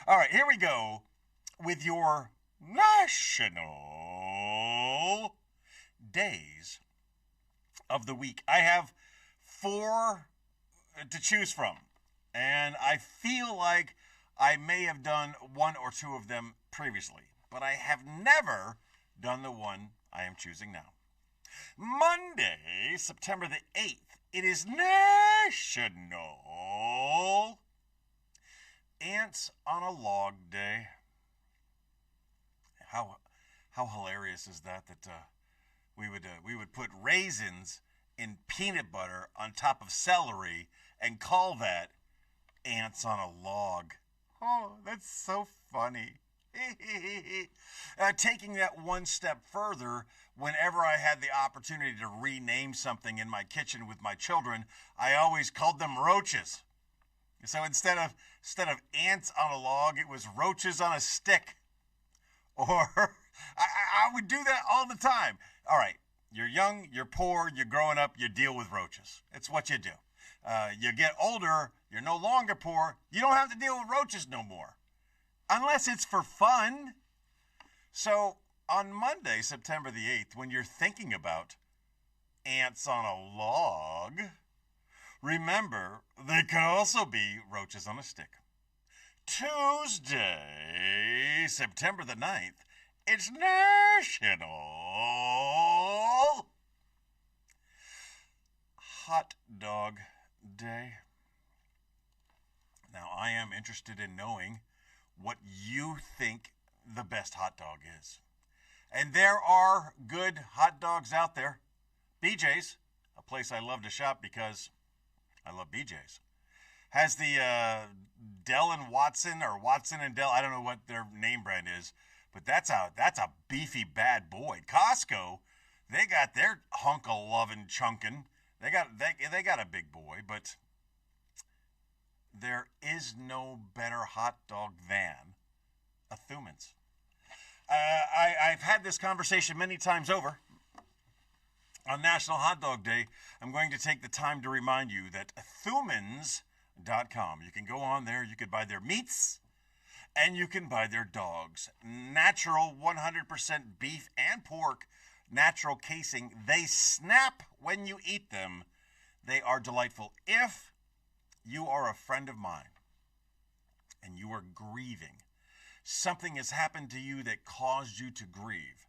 All right, here we go with your national days of the week. I have 4 to choose from, and I feel like I may have done 1 or 2 of them previously, but I have never done the one I am choosing now. Monday, September the 8th, it is National Ants on a Log Day. How hilarious is that we would put raisins in peanut butter on top of celery and call that ants on a log. Oh, that's so funny. Taking that one step further, whenever I had the opportunity to rename something in my kitchen with my children, I always called them roaches. So instead of ants on a log, it was roaches on a stick. Or I would do that all the time. All right, you're young, you're poor, you're growing up, you deal with roaches. It's what you do. You get older, you're no longer poor, you don't have to deal with roaches no more. Unless it's for fun. So on Monday, September the 8th, when you're thinking about ants on a log, remember they could also be roaches on a stick. Tuesday, September the 9th, it's National Hot Dog Day. Now, I am interested in knowing what you think the best hot dog is. And there are good hot dogs out there. BJ's, a place I love to shop because I love BJ's, has the Dell and Watson, or Watson and Dell. I don't know what their name brand is, but that's a beefy bad boy. Costco, they got their hunk of lovin' chunkin'. They got a big boy, but there is no better hot dog than a Thuman's. I've had this conversation many times over. On National Hot Dog Day, I'm going to take the time to remind you that Thuman's.com, you can go on there, you can buy their meats, and you can buy their dogs. Natural 100% beef and pork, natural casing. They snap when you eat them. They are delightful. If you are a friend of mine and you are grieving, something has happened to you that caused you to grieve,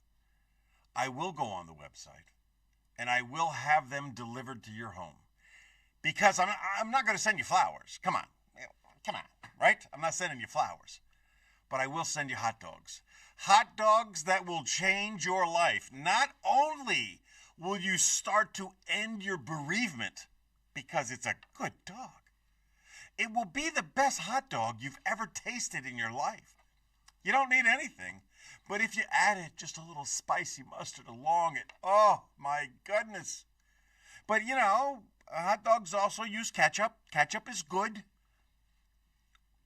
I will go on the website and I will have them delivered to your home. Because I'm not going to send you flowers. Come on, right? I'm not sending you flowers. But I will send you hot dogs. Hot dogs that will change your life. Not only will you start to end your bereavement because it's a good dog, it will be the best hot dog you've ever tasted in your life. You don't need anything, but if you added just a little spicy mustard along it, oh my goodness. But you know, hot dogs also use ketchup. Ketchup is good.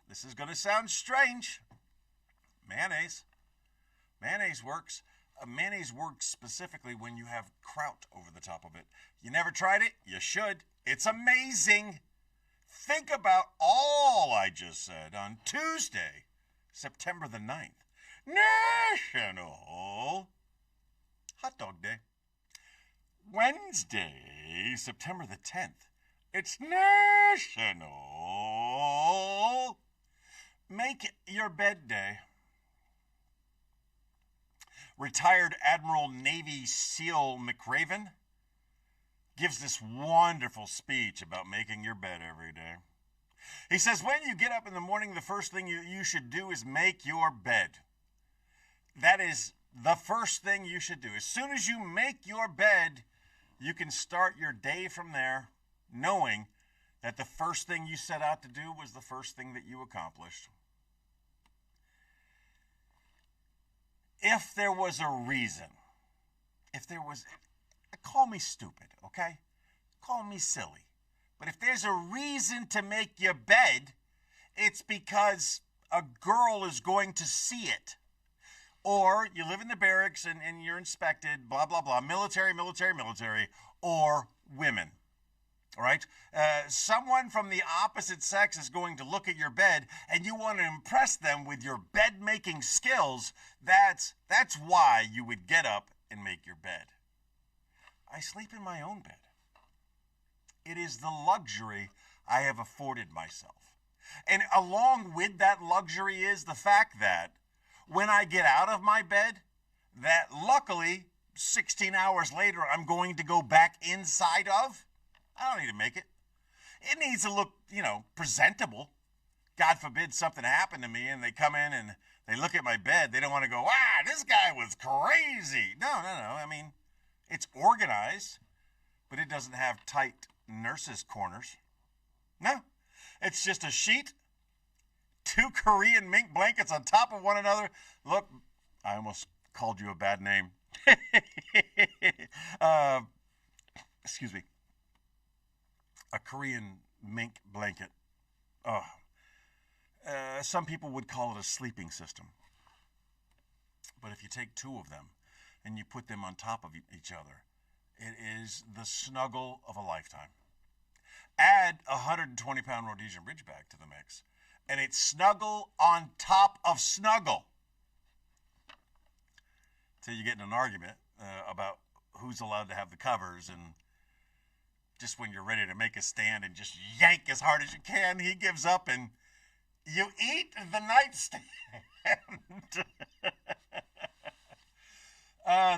This is going to sound strange. Mayonnaise. Mayonnaise works. Mayonnaise works specifically when you have kraut over the top of it. You never tried it? You should. It's amazing. Think about all I just said on Tuesday, September the 9th. National Hot Dog Day. Wednesday, September the 10th. It's National Make Your Bed Day. Retired Admiral Navy SEAL McRaven gives this wonderful speech about making your bed every day. He says, when you get up in the morning, the first thing you should do is make your bed. That is the first thing you should do. As soon as you make your bed, you can start your day from there, knowing that the first thing you set out to do was the first thing that you accomplished. If there was a reason, call me stupid, okay? Call me silly. But if there's a reason to make your bed, it's because a girl is going to see it. Or you live in the barracks and you're inspected, blah, blah, blah, military, or women. All right? Someone from the opposite sex is going to look at your bed and you want to impress them with your bed-making skills. That's why you would get up and make your bed. I sleep in my own bed. It is the luxury I have afforded myself. And along with that luxury is the fact that when I get out of my bed, that luckily 16 hours later I'm going to go back inside of, I don't need to make it. It needs to look, presentable. God forbid something happened to me and they come in and they look at my bed. They don't want to go, wow, this guy was crazy. No. I mean, it's organized, but it doesn't have tight nurses' corners. No, it's just a sheet, 2 Korean mink blankets on top of one another. Look, I almost called you a bad name. Excuse me. A Korean mink blanket. Oh. Some people would call it a sleeping system. But if you take 2 of them and you put them on top of each other, it is the snuggle of a lifetime. Add a 120-pound Rhodesian Ridgeback to the mix, and it's snuggle on top of snuggle. Till you get in an argument about who's allowed to have the covers, and just when you're ready to make a stand and just yank as hard as you can, he gives up and you eat the nightstand.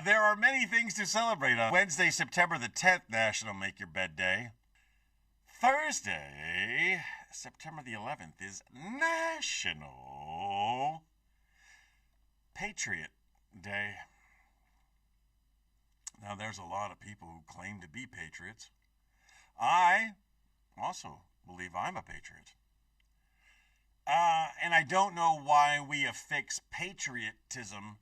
There are many things to celebrate on Wednesday, September the 10th, National Make Your Bed Day. Thursday, September the 11th, is National Patriot Day. Now, there's a lot of people who claim to be patriots. I also believe I'm a patriot. And I don't know why we affix patriotism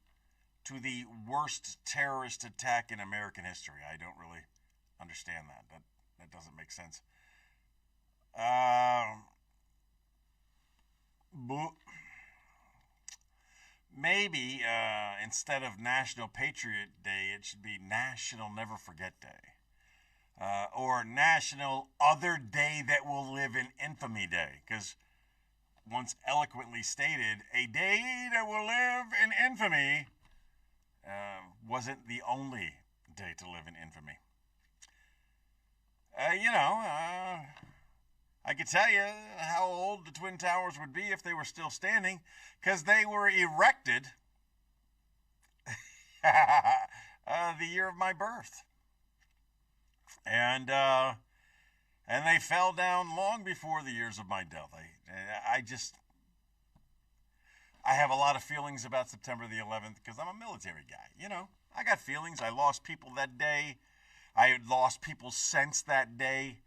to the worst terrorist attack in American history. I don't really understand that. That doesn't make sense. Maybe instead of National Patriot Day, it should be National Never Forget Day. Or National Other Day That Will Live in Infamy Day. Because once eloquently stated, a day that will live in infamy wasn't the only day to live in infamy. I could tell you how old the Twin Towers would be if they were still standing, because they were erected the year of my birth. And they fell down long before the years of my death. I have a lot of feelings about September the 11th because I'm a military guy. I got feelings. I lost people that day. I had lost people since that day.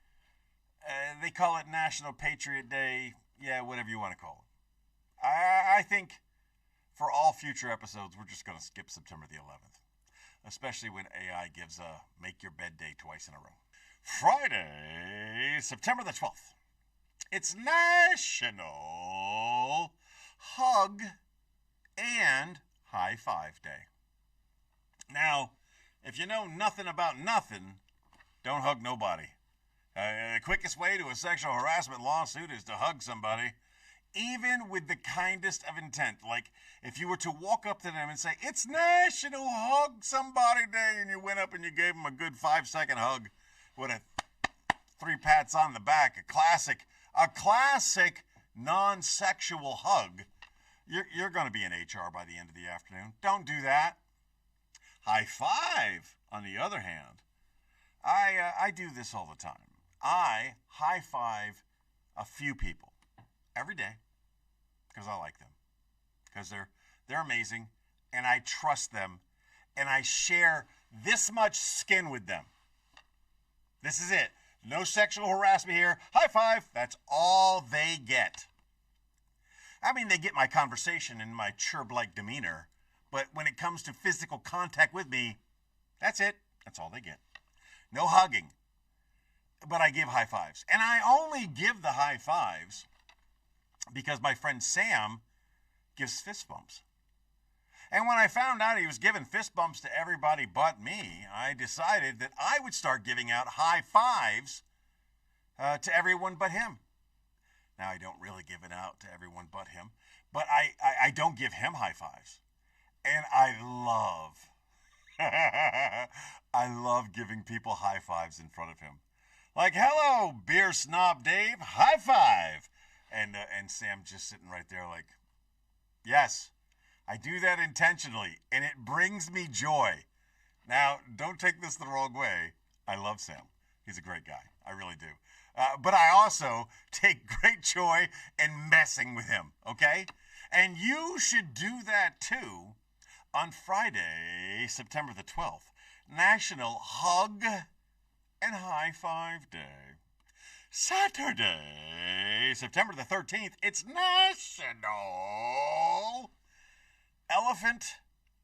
They call it National Patriot Day. Yeah, whatever you want to call it. I think for all future episodes, we're just going to skip September the 11th, especially when AI gives a Make Your Bed Day twice in a row. Friday, September the 12th. It's National Hug and High Five Day. Now, if you know nothing about nothing, don't hug nobody. The quickest way to a sexual harassment lawsuit is to hug somebody, even with the kindest of intent. Like, if you were to walk up to them and say, it's National Hug Somebody Day, and you went up and you gave them a good 5-second hug with 3 pats on the back, a classic non-sexual hug, you're going to be in HR by the end of the afternoon. Don't do that. High five, on the other hand, I do this all the time. I high five a few people every day because I like them, because they're amazing, and I trust them, and I share this much skin with them. This is it. No sexual harassment here. High five. That's all they get. I mean, they get my conversation and my chirp-like demeanor, but when it comes to physical contact with me, that's it. That's all they get. No hugging. But I give high fives. And I only give the high fives because my friend Sam gives fist bumps. And when I found out he was giving fist bumps to everybody but me, I decided that I would start giving out high fives to everyone but him. Now, I don't really give it out to everyone but him, but I don't give him high fives. And I love, I love giving people high fives in front of him. Like, hello, beer snob Dave, high five. And Sam just sitting right there like, yes, I do that intentionally, and it brings me joy. Now, don't take this the wrong way. I love Sam. He's a great guy. I really do. But I also take great joy in messing with him, okay? And you should do that too on Friday, September the 12th, National Hug and High Five Day. Saturday, September the 13th, it's National Elephant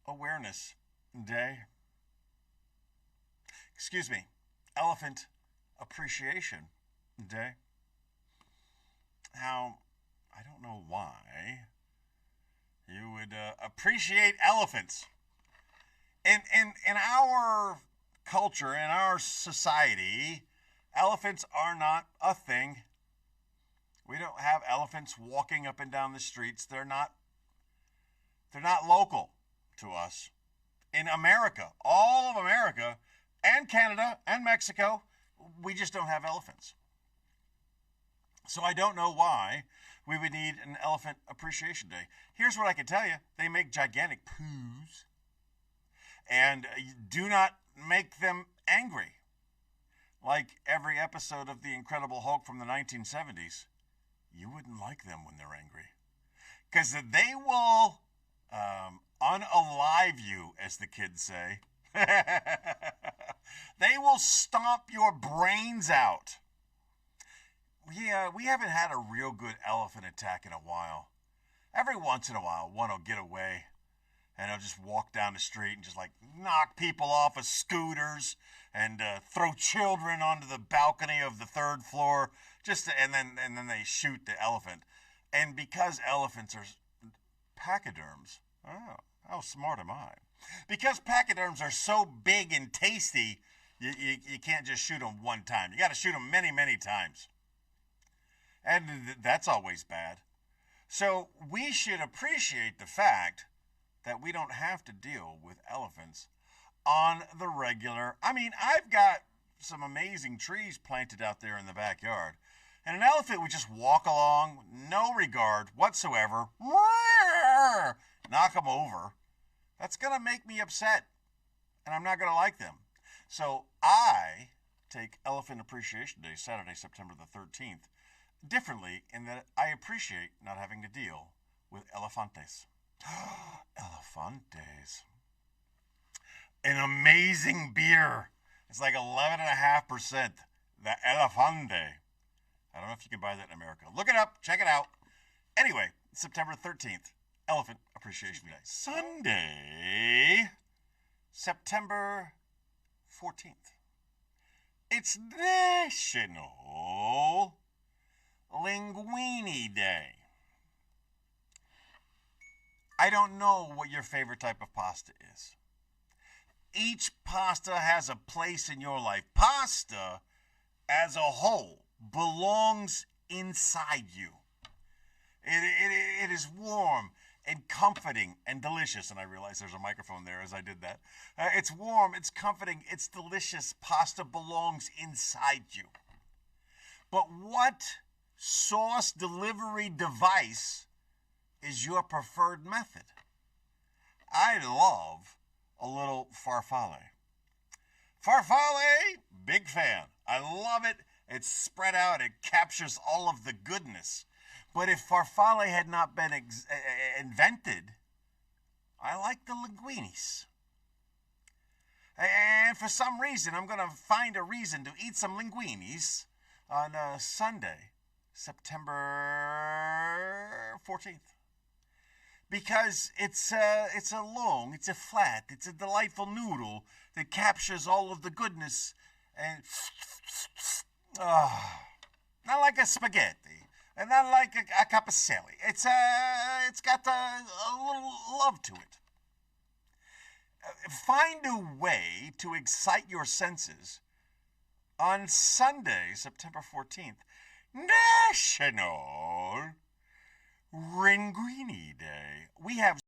Awareness Day. Excuse me, Elephant Appreciation Day. Now, I don't know why you would appreciate elephants. In our culture, in our society, elephants are not a thing. We don't have elephants walking up and down the streets. They're not local to us. In America, all of America, and Canada, and Mexico, we just don't have elephants. So I don't know why we would need an Elephant Appreciation Day. Here's what I can tell you. They make gigantic poos. And do not make them angry. Like every episode of The Incredible Hulk from the 1970s. You wouldn't like them when they're angry. Because they will unalive you, as the kids say. They will stomp your brains out. We haven't had a real good elephant attack in a while. Every once in a while, one will get away. And he'll just walk down the street and just like knock people off of scooters and throw children onto the balcony of the third floor. And then they shoot the elephant. And because elephants are pachyderms, oh, how smart am I? Because pachyderms are so big and tasty, you can't just shoot them one time. You got to shoot them many, many times. And that's always bad. So we should appreciate the fact that we don't have to deal with elephants on the regular. I mean, I've got some amazing trees planted out there in the backyard. And an elephant would just walk along, no regard whatsoever, knock them over. That's going to make me upset, and I'm not going to like them. So I take Elephant Appreciation Day, Saturday, September the 13th, differently in that I appreciate not having to deal with elefantes. Elefantes. An amazing beer. It's like 11.5%. The Elefante. I don't know if you can buy that in America. Look it up. Check it out. Anyway, September 13th. Elephant Appreciation Day. Sunday, September 14th. It's National Linguine Day. I don't know what your favorite type of pasta is. Each pasta has a place in your life. Pasta, as a whole, belongs inside you. It is warm and comforting and delicious. And I realize there's a microphone there as I did that. It's warm, it's comforting, it's delicious. Pasta belongs inside you. But what sauce delivery device is your preferred method? I love a little farfalle. Farfalle, big fan. I love it. It's spread out. It captures all of the goodness. But if farfalle had not been invented, I like the linguinis. And for some reason, I'm going to find a reason to eat some linguinis on Sunday, September 14th. Because it's a flat, it's a delightful noodle that captures all of the goodness and not like a spaghetti and not like a capacelli. It's got a little love to it. Find a way to excite your senses on Sunday, September 14th, National Linguini Day. We have